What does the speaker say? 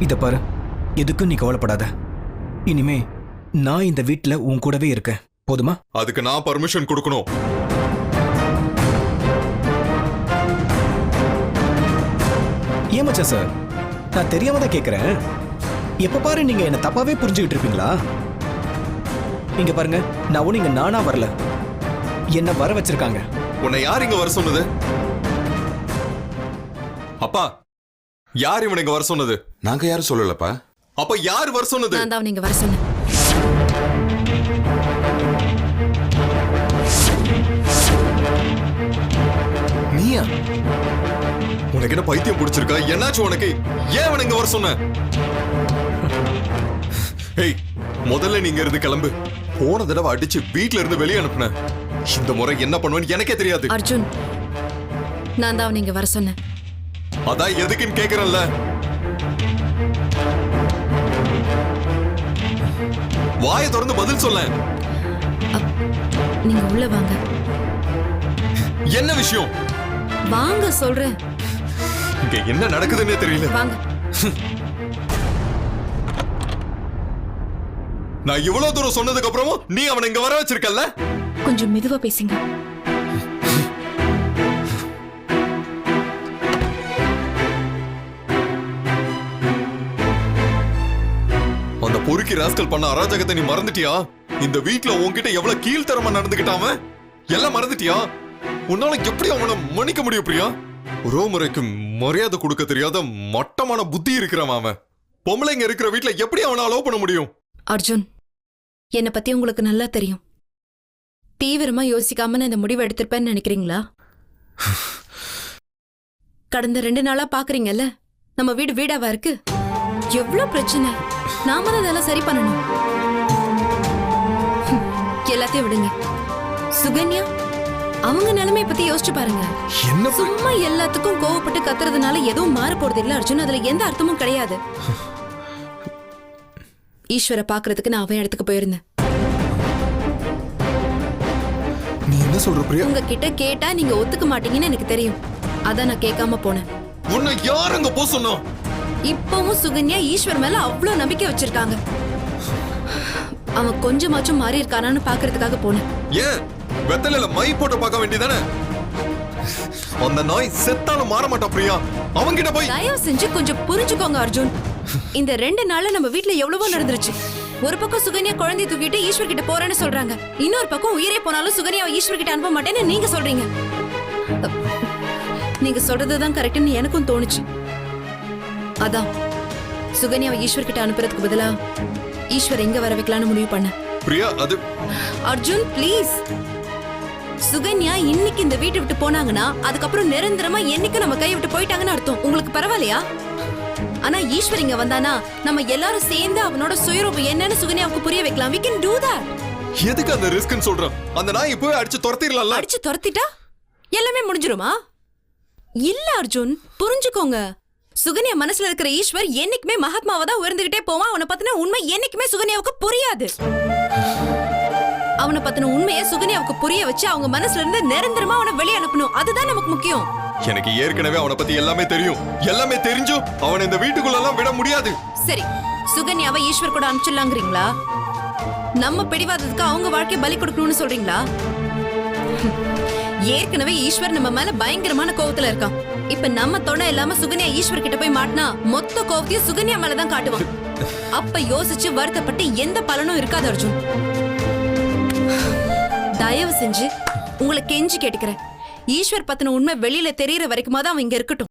இத பாரு, எதுக்கும் நீ கவலைப்படாத. இனிமே நான் இந்த வீட்டுல உன் கூடவே இருக்கேன், போதுமா? அதுக்கு நான் பர்மிஷன் கொடுக்கணும். ஏமாச்சா சார், நான் தெரியாம தான் கேக்குறேன். எப்ப பாரு நீங்க என்ன தப்பாவே புரிஞ்சுக்கிட்டு இருப்பீங்களா? இங்க பாருங்க, நான் ஒண்ணு இங்க நானா வரல, என்ன வர வச்சிருக்காங்க. உன்னை யார் இங்க வர சொன்னது? அப்பா, யார் இவனை இங்க வர சொன்னது? நாங்க யாரும் சொல்லலப்பா. அப்ப யார் வர சொன்னது? நான் தான் நீங்க வர சொன்னேன். நீயா? உனக்கு என்ன பைத்தியம் பிடிச்சிருக்கா? என்னாச்சு உனக்கு? ஏன் அவனை இங்க வர சொன்ன? ஏய், முதல்ல நீங்க இருந்து கிளம்பு. போன தடவை அடிச்சு வீட்ல இருந்து வெளியே அனுப்புன. இந்த முறை என்ன பண்ணுவேன்னு எனக்கே தெரியாது. அர்ஜுன், நான் தான் நீங்க வர சொன்னேன். அதான் எதுக்குன்னு கேக்குறேன்ல. வாயை திறந்து பதில் சொல்ல. நீங்க உள்ள வாங்க. என்ன விஷயம்? வாங்க சொல்றேன். இங்க என்ன நடக்குதுன்னே தெரியல. வாங்க. நான் இவ்வளவு தூரம் சொன்னதுக்கு அப்புறமும் நீ அவனை இங்க வர வச்சிருக்கல்ல? கொஞ்சம் மெதுவா பேசுங்க. அந்த பொறுக்கி ராஸ்கல் பண்ண அராஜகத்தை நீ மறந்துட்டியா? இந்த வீட்ல உன்கிட்ட எவ்வளவு கீழ்த்தரமா நடந்துகிட்டாம எல்லாம் மறந்துட்டியா? உன்னால எப்படி அவனை மன்னிக்க முடியும் பிரியா? ஒரு முறைக்கு மரியாதை கொடுக்க தெரியாத மட்டமான புத்தி இருக்கிறவன் அவன். பொம்பளைங்க இருக்கிற வீட்ல எப்படி அவனை அலோவ் பண்ண முடியும்? அர்ஜுன், என்னை பத்தி உங்களுக்கு நல்லா தெரியும். தீவிரமா யோசிக்காம நான் இந்த முடிவை எடுத்திருப்பேன்னு நினைக்கிறீங்களா? கடந்த 2 நாளா பாக்குறீங்கல்ல, நம்ம வீடு வீடாவா இருக்கு. எவ்வளவு பிரச்சனை, நாம தான் அதெல்லாம் சரி பண்ணணும். எல்லாத்தையும் விடுங்க. சுகன்யா, அவங்க நிலைமையை பத்தி யோசிச்சு பாருங்க. என்ன சும்மா எல்லாத்துக்கும் கோவப்பட்டு கத்துறதுனால எதுவும் மாற போறது இல்ல அர்ஜுன். அதுல எந்த அர்த்தமும் கிடையாது. ஈஸ்வர பாக்குறதுக்கு நான் அவன் இடத்துக்கு போயிருந்தேன். நீ என்ன சொல்ற பிரியா? உங்ககிட்ட கேட்டா நீங்க ஒத்துக்க மாட்டீங்கன்னு எனக்கு தெரியும். அதான் நான் கேட்காம போனேன். உன்னை யார் அங்க போ சொன்னா? இப்பவும் சுகன்யா ஈஸ்வர் மேல அவ்வளவு நம்பிக்கை வச்சிருக்காங்க. அவன் கொஞ்சமாச்சும் மாறி இருக்கானான்னு பாக்குறதுக்காக போனேன். ஏன் வெத்தலையில மை போட்டு பார்க்க வேண்டியதானே? அந்த நாய் செத்தாலும் மாற மாட்டா பிரியா. அவங்கிட்ட போய் தயவு செஞ்சு கொஞ்சம் புரிஞ்சுக்கோங்க அர்ஜுன். இந்த 2 நாள்ல நம்ம வீட்ல எவ்வளவோ நடந்துருச்சு. ஒரு பக்கம் சுகன்யா குழந்தை தூக்கிட்டு ஈஸ்வர் கிட்ட போறேன்னு சொல்றாங்க. இன்னொரு பக்கம் உயிரே போனாலும் சுகன்யாவை ஈஸ்வர் கிட்ட அனுப்ப மாட்டேன்னு நீங்க சொல்றீங்க. நீங்க சொல்றதுதான் கரெக்ட்னு எனக்கும் தோணுச்சு. அதான் சுகன்யாவை ஈஸ்வர் கிட்ட அனுப்புறதுக்கு பதிலா ஈஸ்வர் எங்க வர வைக்கலாம்னு முடிவு பண்ண. பிரியா, அது அர்ஜுன் ப்ளீஸ். சுகன்யா இன்னைக்கு இந்த வீட்டை விட்டு போனாங்கன்னா அதுக்கப்புறம் நிரந்தரமா என்னைக்கு நம்ம கையை விட்டு போயிட்டாங்கன்னு அர்த்தம். உங்களுக்கு பரவாயில்லையா? ஆனா ஈஸ்வர் இங்க வந்தானா நம்ம எல்லாரும் சேர்ந்து அவனோட சுயரூபம் என்னன்னு சுகன்யாவுக்கு புரிய வைக்கலாம். we can do that. எதுக்கு அந்த ரிஸ்க்னு சொல்ற? அந்த நாய் இப்பவே அடிச்சு துரத்திரலாம்ல. அடிச்சு துரத்திட்டா எல்லாமே முடிஞ்சிருமா? இல்ல அர்ஜுன், புரிஞ்சுக்கோங்க. சுகன்யா மனசுல இருக்கிற ஈஸ்வர் என்னைக்குமே மகாத்மாவா தான் உயர்ந்துகிட்டே போவான். அவனை பத்தின உண்மை என்னைக்குமே சுகன்யாவுக்கு புரியாது. அவனை பத்தின உண்மையை சுகன்யாவுக்கு புரிய வச்சு அவங்க மனசுல இருந்து நிரந்தரமா அவனை வெளியே அனுப்பணும். அதுதான் நமக்கு முக்கியம். எனக்கு ஏற்கனவே அவனை பத்தி எல்லாமே தெரியும். எல்லாமே தெரிஞ்சும் அவனை இந்த வீட்டுக்குள்ள எல்லாம் விட முடியாது. சரி, சுகன்யாவை ஈஸ்வர் கூட அனுப்பிச்சிடலாங்கிறீங்களா? நம்ம பிடிவாதத்துக்கு அவங்க வாழ்க்கை பலி கொடுக்கணும்னு சொல்றீங்களா? ஏற்கனவே ஈஸ்வர் நம்ம மேல பயங்கரமான கோவத்துல இருக்கான். இப்ப நம்ம தொணை இல்லாம சுகன்யா ஈஸ்வர் கிட்ட போய் மாட்டினா மொத்த கோவத்தையும் சுகன்யா மேலதான் காட்டுவான். அப்ப யோசிச்சு வருத்தப்பட்டு எந்த பலனும் இருக்காது அர்ஜுன். தயவு செஞ்சு உங்களை கெஞ்சி கேட்டுக்கிறேன். ஈஸ்வர் பத்தின உண்மை வெளியில தெரியற வரைக்குமா தான் அவன் இங்க இருக்கட்டும்.